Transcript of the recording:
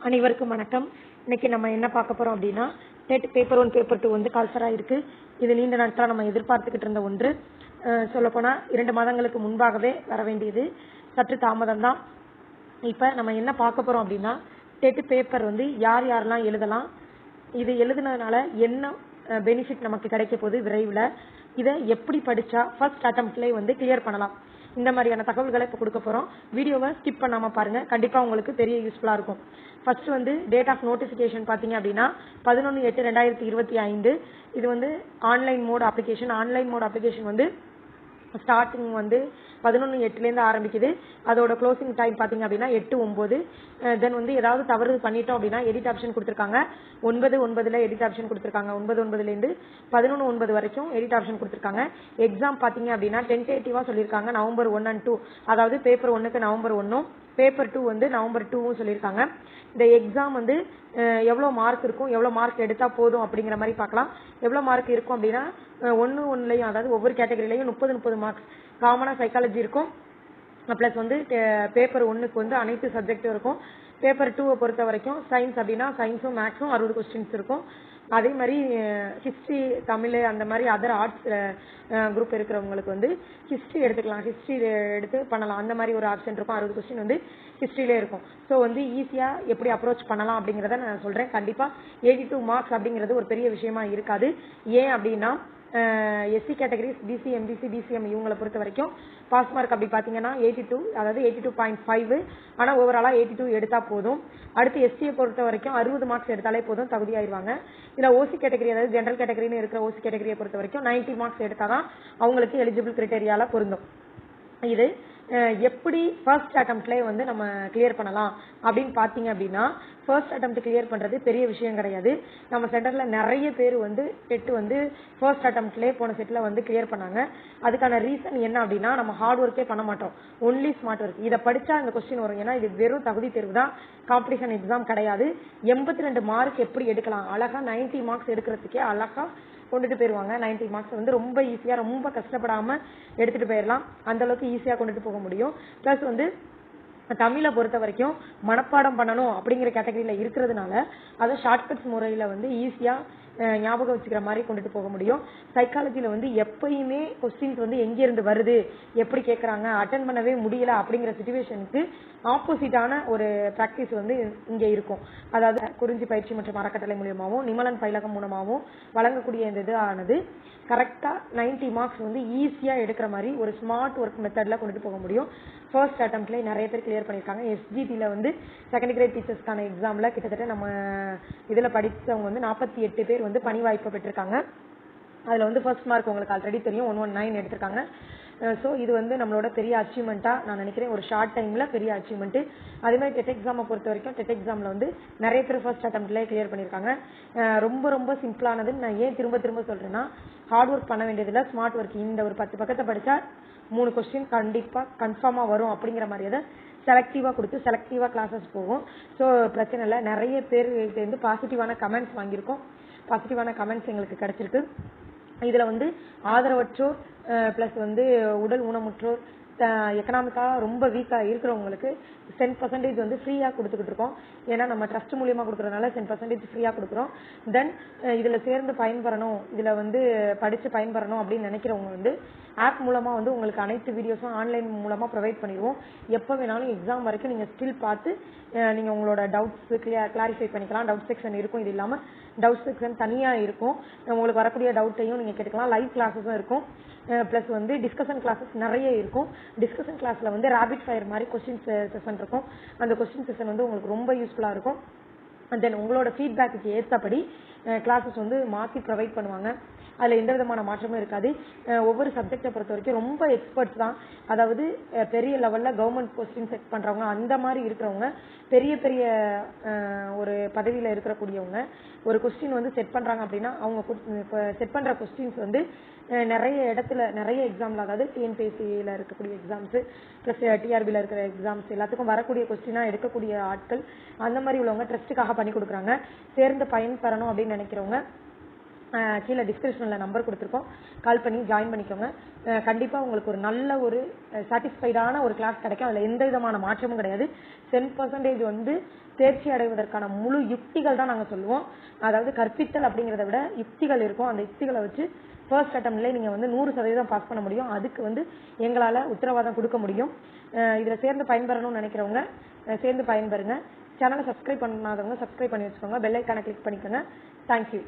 அனைவருக்கும் வணக்கம். இன்னைக்கு நம்ம என்ன பார்க்க போறோம் அப்படின்னா, டெட் பேப்பர் 1 பேப்பர் 2 வந்து கால்ஃபரா இருக்கு. இது நீண்ட நாட்களா நம்ம எதிர்பார்த்துக்கிட்டு இருந்த ஒன்று. சொல்லப்போனா 2 மாதங்களுக்கு முன்பாகவே வர வேண்டியது, சற்று தாமதம் தான். இப்போ நம்ம என்ன பார்க்க போறோம் அப்படின்னா, டெட் பேப்பர் வந்து யார் யாரெல்லாம் எழுதலாம், இது எழுதுனதுனால என்ன பெனிஃபிட் நமக்கு கிடைக்க போகுது விரைவில், இதை எப்படி படிச்சா ஃபர்ஸ்ட் அட்டம்ப்ட்லேயே வந்து கிளியர் பண்ணலாம், இந்த மாதிரியான தகவல்களை இப்போ கொடுக்க போகிறோம். வீடியோவை ஸ்கிப் பண்ணாமல் பாருங்கள், கண்டிப்பாக உங்களுக்கு பெரிய யூஸ்ஃபுல்லாக இருக்கும். ஃபர்ஸ்ட் வந்து டேட் ஆஃப் நோட்டிஃபிகேஷன் பார்த்தீங்க அப்படின்னா 11/8/2025. இது வந்து ஆன்லைன் மோட் அப்ளிகேஷன் வந்து ஸ்டார்டிங் வந்து 11/8 ஆரம்பிக்குது. அதோட க்ளோசிங் டைம் பார்த்தீங்க அப்படின்னா 8/9. தென் வந்து ஏதாவது தவறு பண்ணிட்டோம் அப்படின்னா எடிட் ஆப்ஷன் கொடுத்துருக்காங்க. 9/9 எடிட் ஆப்ஷன் கொடுத்துருக்காங்க. 9/9 11/9 வரைக்கும் எடிட் ஆப்ஷன் கொடுத்துருக்காங்க. எக்ஸாம் பார்த்தீங்க அப்படின்னா டென்டேட்டிவாக சொல்லியிருக்காங்க நவம்பர் 1 and 2. அதாவது பேப்பர் 1க்கு நவம்பர் 1ம் பேப்பர் 2 வந்து நவம்பர் 2ம் சொல்லியிருக்காங்க. இந்த எக்ஸாம் வந்து எவ்வளோ மார்க் இருக்கும், எவ்வளோ மார்க் எடுத்தால் போதும் அப்படிங்கிற மாதிரி பார்க்கலாம். எவ்வளோ மார்க் இருக்கும் அப்படின்னா ஒன்றுலையும், அதாவது ஒவ்வொரு கேட்டகரியிலையும் 30 மார்க்ஸ். காமனாக சைக்காலஜி இருக்கும். ப்ளஸ் வந்து பேப்பர் 1க்கு வந்து அனைத்து சப்ஜெக்டும் இருக்கும். பேப்பர் 2 பொறுத்த வரைக்கும் சயின்ஸ் அப்படின்னா சயின்ஸும் மேக்ஸும் 60 கொஸ்டின்ஸ் இருக்கும். அதே மாதிரி ஹிஸ்ட்ரி, தமிழ், அந்த மாதிரி அதர் ஆர்ட்ஸ் குரூப் இருக்கிறவங்களுக்கு வந்து ஹிஸ்ட்ரி எடுத்துக்கலாம், ஹிஸ்ட்ரி எடுத்து பண்ணலாம். அந்த மாதிரி ஒரு ஆப்ஷன் இருக்கும். 60 கொஸ்டின் வந்து ஹிஸ்ட்ரியிலே இருக்கும். ஸோ வந்து ஈஸியாக எப்படி அப்ரோச் பண்ணலாம் அப்படிங்கிறத நான் சொல்கிறேன். கண்டிப்பாக 82 மார்க்ஸ் அப்படிங்கிறது ஒரு பெரிய விஷயமா இருக்காது. ஏன் அப்படின்னா SC categories, BC, MBC, BCM இவங்களை பொறுத்த வரைக்கும் பாஸ் மார்க் அப்படி பார்த்தீங்கன்னா 82, அதாவது 82.5. ஆனால் ஓவராலாக 82 எடுத்தால் போதும். அடுத்து எஸ்சியை பொறுத்த வரைக்கும் 60 மார்க்ஸ் எடுத்தாலே போதும், தகுதியாயிருவாங்க. இதில் ஓசி கேட்டகரி, அதாவது ஜென்ரல் கேட்டகரின்னு இருக்கிற ஓசி கேட்டகரியை பொறுத்த வரைக்கும் 90 மார்க்ஸ் எடுத்தால் தான் அவங்களுக்கு எலிஜிபிள் கிரைட்டேரியால பொருந்தும். இது எப்படி ஃபர்ஸ்ட் அட்டம்ப்ட்லேயே வந்து நம்ம கிளியர் பண்ணலாம் அப்படின்னு பார்த்தீங்க அப்படின்னா, ஃபர்ஸ்ட் அட்டம்ப்ட் கிளியர் பண்ணுறது பெரிய விஷயம் கிடையாது. நம்ம சென்டரில் நிறைய பேர் வந்து டெட் வந்து ஃபர்ஸ்ட் அட்டம்ப்ட்லேயே போன செட்டில் வந்து கிளியர் பண்ணாங்க. அதுக்கான ரீசன் என்ன அப்படின்னா, நம்ம ஹார்ட் ஒர்க்கே பண்ண மாட்டோம், ஒன்லி ஸ்மார்ட் ஒர்க். இதை படித்தா இந்த கொஸ்டின் வரும். ஏன்னா இது வெறும் தகுதி தேர்வு தான், காம்படிஷன் எக்ஸாம் கிடையாது. 82 மார்க் எப்படி எடுக்கலாம், அழகாக 90 மார்க்ஸ் எடுக்கிறதுக்கே அழகாக கொண்டுட்டு போயிடுவாங்க. 90 மார்க்ஸ் வந்து ரொம்ப ஈஸியாக, ரொம்ப கஷ்டப்படாமல் எடுத்துகிட்டு போயிடலாம். அந்தளவுக்கு ஈஸியாக கொண்டுட்டு போக முடியும். ப்ளஸ் வந்து தமிழை பொறுத்த வரைக்கும் மனப்பாடம் பண்ணணும் அப்படிங்கிற கேட்டகரியில் இருக்கிறதுனால அதை ஷார்ட்கட்ஸ் முறையில் வந்து ஈஸியாக ஞாபகம் வச்சுக்கிற மாதிரி கொண்டுட்டு போக முடியும். சைக்காலஜியில் வந்து எப்பயுமே கொஸ்டின்ஸ் வந்து எங்கேருந்து வருது, எப்படி கேட்குறாங்க, அட்டன் பண்ணவே முடியல அப்படிங்கிற சுச்சுவேஷனுக்கு ஆப்போசிட்டான ஒரு ப்ராக்டிஸ் வந்து இங்கே இருக்கும். அதாவது குறிஞ்சி பயிற்சி மற்றும் அறக்கட்டளை மூலியமாகவும் நிமலன் பயிலகம் மூலமாகவும் வழங்கக்கூடிய இந்த இது ஆனது கரெக்டாக 90 மார்க்ஸ் வந்து ஈஸியாக எடுக்கிற மாதிரி ஒரு ஸ்மார்ட் ஒர்க் மெத்தடில் கொண்டுட்டு போக முடியும். ஃபர்ஸ்ட் அட்டம்ப்ட்லேயே நிறைய பேர் கிளியர் பண்ணியிருக்காங்க. எஸ்ஜிடியில் வந்து செகண்ட் கிரேட் டீச்சர்ஸ்க்கான எக்ஸாமில் கிட்டத்தட்ட நம்ம இதில் படித்தவங்க வந்து 48 பேர் வந்து பணி வாய்ப்பு பெற்றிருக்காங்க. அதில் வந்து ஃபர்ஸ்ட் மார்க் உங்களுக்கு ஆல்ரெடி தெரியும், 119 எடுத்திருக்காங்க. ஸோ இது வந்து நம்மளோட பெரிய அச்சீவ்மெண்ட்டாக நான் நினைக்கிறேன். ஒரு ஷார்ட் டைமில் பெரிய அச்சீவ்மெண்ட்டு. அதேமாதிரி டெட் எக்ஸாமை பொறுத்த வரைக்கும் டெட் எக்ஸாமில் வந்து நிறைய பேர் ஃபர்ஸ்ட் அட்டம்ப்ட்லேயே கிளியர் பண்ணியிருக்காங்க. ரொம்ப ரொம்ப சிம்பிளானதுன்னு நான் ஏன் திரும்ப திரும்ப சொல்கிறேன்னா, ஹார்ட் ஒர்க் பண்ண வேண்டியதில்லை, ஸ்மார்ட் ஒர்க். இந்த ஒரு 10 பக்கத்தை படித்தா 3 கொஸ்டின் கன்ஃபார்மாக வரும் அப்படிங்கிற மாதிரி அதை செலக்டிவாக கொடுத்து செலக்டிவாக கிளாஸஸ் போகும். ஸோ பிரச்சனை இல்லை. நிறைய பேர்கிட்டேருந்து பாசிட்டிவான கமெண்ட்ஸ் வாங்கியிருக்கோம். பாசிட்டிவான கமெண்ட்ஸ் எங்களுக்கு கிடச்சிருக்கு. இதில் வந்து ஆதரவற்றோர் ப்ளஸ் வந்து உடல் ஊனமுற்றோர், எக்கனாமிக்காக ரொம்ப வீக்காக இருக்கிறவங்களுக்கு 10% வந்து ஃப்ரீயாக கொடுத்துக்கிட்டு இருக்கோம். ஏன்னா நம்ம ட்ரஸ்ட் மூலியமாக கொடுக்குறதுனால 10% ஃப்ரீயாக கொடுக்குறோம். தென் இதில் சேர்ந்து பயன்பெறணும், இதில் வந்து படித்து பயன்பெறணும் அப்படின்னு நினைக்கிறவங்க வந்து ஆப் மூலமாக வந்து உங்களுக்கு அனைத்து வீடியோஸும் ஆன்லைன் மூலமாக ப்ரொவைட் பண்ணிடுவோம். எப்போ வேணாலும் எக்ஸாம் வரைக்கும் நீங்கள் ஸ்டில் பார்த்து நீங்கள் உங்களோட டவுட்ஸு கிளாரிஃபை பண்ணிக்கலாம். டவுட் செக்ஷன் இருக்கும். இது இல்லாமல் டவுட் செக்ஷன் தனியாக இருக்கும். உங்களுக்கு வரக்கூடிய டவுட்டையும் நீங்கள் கேட்டுக்கலாம். லைவ் கிளாஸஸும் இருக்கும். ப்ளஸ் வந்து டிஸ்கஷன் கிளாஸஸ் நிறைய இருக்கும். டிஸ்கஷன் கிளாஸில் வந்து ரேபிட் ஃபயர் மாதிரி கொஸ்டின் செஷன் இருக்கும். அந்த கொஸ்டின் செஷன் வந்து உங்களுக்கு ரொம்ப யூஸ்ஃபுல்லாக இருக்கும். அண்ட் தென் உங்களோட ஃபீட்பேக்கு ஏற்றபடி கிளாஸஸ் வந்து மாற்றி ப்ரொவைட் பண்ணுவாங்க. அதில் எந்த விதமான மாற்றமும் இருக்காது. ஒவ்வொரு சப்ஜெக்டை பொறுத்த வரைக்கும் ரொம்ப எக்ஸ்பர்ட்ஸ் தான். அதாவது பெரிய லெவலில் கவர்மெண்ட் போஸ்டிங் செட் பண்ணுறவங்க, அந்த மாதிரி இருக்கிறவங்க, பெரிய பெரிய ஒரு பதவியில் இருக்கக்கூடியவங்க ஒரு கொஸ்டின் வந்து செட் பண்ணுறாங்க அப்படின்னா அவங்க செட் பண்ணுற கொஸ்டின்ஸ் வந்து நிறைய இடத்துல நிறைய எக்ஸாமில், அதாவது டிஎன்பிஎஸ்சியில் இருக்கக்கூடிய எக்ஸாம்ஸு ப்ளஸ் டிஆர்பியில் இருக்கிற எக்ஸாம்ஸ் எல்லாத்துக்கும் வரக்கூடிய கொஸ்டினாக எடுக்கக்கூடிய ஆட்கள், அந்த மாதிரி உள்ளவங்க ட்ரஸ்ட்டுக்காக பண்ணி கொடுக்குறாங்க. சேர்ந்து பயன்பெறணும் அப்படின்னு நினைக்கிறவங்க கீழே டிஸ்கிரிப்ஷனில் நம்பர் கொடுத்துருக்கோம், கால் பண்ணி ஜாயின் பண்ணிக்கோங்க. கண்டிப்பாக உங்களுக்கு ஒரு நல்ல ஒரு சாட்டிஸ்ஃபைடான ஒரு கிளாஸ் கிடைக்கும். அதில் எந்த விதமான மாற்றமும் கிடையாது. 10% வந்து தேர்ச்சி அடைவதற்கான முழு யுக்திகள் தான் நாங்கள் சொல்லுவோம். அதாவது கற்பித்தல் அப்படிங்கிறத விட யுக்திகள் இருக்கும். அந்த யுக்திகளை வச்சு ஃபர்ஸ்ட் அட்டம்ப்ட்லேயே நீங்கள் வந்து 100% பாஸ் பண்ண முடியும். அதுக்கு வந்து எங்களால் உத்தரவாதம் கொடுக்க முடியும். இதில் சேர்ந்து பயன்பெறணும்னு நினைக்கிறவங்க சேர்ந்து பயன்பெறுங்க. சேனலை சப்ஸ்கிரைப் பண்ணாதவங்க சப்ஸ்கிரைப் பண்ணி வச்சுக்கோங்க. பெல் ஐக்கானை கிளிக் பண்ணிக்கோங்க. தேங்க்யூ.